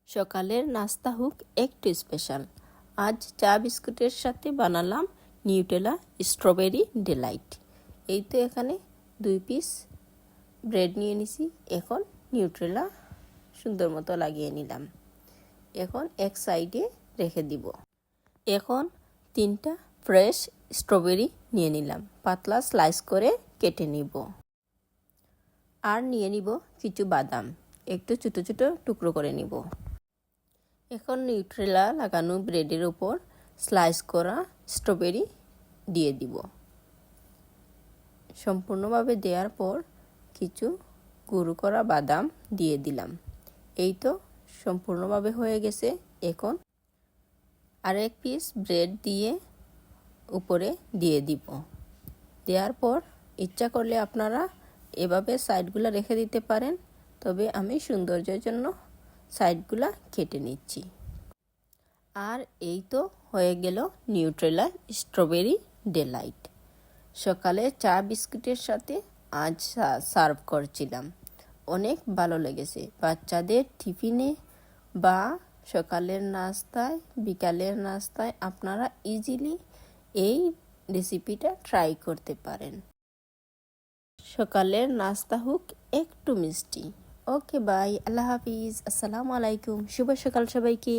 সকালের নাস্তা হোক একটু স্পেশাল। আজ চা বিস্কুটের সাথে বানালাম নিউটেলা স্ট্রবেরি ডিলাইট। এই তো এখানে 2 পিস ব্রেড নিয়ে নিছি। এখন নিউট্রেলা সুন্দর মতো লাগিয়ে নিলাম। এখন এক সাইডে রেখে দিব। এখন 3টা ফ্রেশ স্ট্রবেরি নিয়ে নিলাম, পাতলা স্লাইস করে কেটে নিব। আর নিয়ে নিব কিছু বাদাম, একটু ছোটো ছোটো টুকরো করে নিব। এখন নিউট্রেলা লাগানো ব্রেডের উপর স্লাইস করা স্ট্রবেরি দিয়ে দিব। সম্পূর্ণভাবে দেওয়ার পর কিছু গুঁড়ো করা বাদাম দিয়ে দিলাম। এই তো সম্পূর্ণভাবে হয়ে গেছে। এখন আরেক পিস ব্রেড দিয়ে উপরে দিয়ে দিব। দেওয়ার পর ইচ্ছা করলে আপনারা এভাবে সাইডগুলো রেখে দিতে পারেন, তবে আমি সৌন্দর্যের জন্য সাইডগুলা কেটে নিচ্ছি। আর এই তো হয়ে গেল নিউট্রেলা স্ট্রবেরি ডিলাইট। সকালে চা বিস্কুটের সাথে আজ সার্ভ করছিলাম। অনেক ভালো লেগেছে। বাচ্চাদের টিফিনে বা সকালের নাস্তায়, বিকালের নাস্তায় আপনারা ইজিলি এই রেসিপিটা ট্রাই করতে পারেন। সকালের নাস্তা হোক একটু মিষ্টি। ওকে বাই, আল্লাহ হাফিজ, আসসালামু আলাইকুম। শুভ সকাল সবাইকে।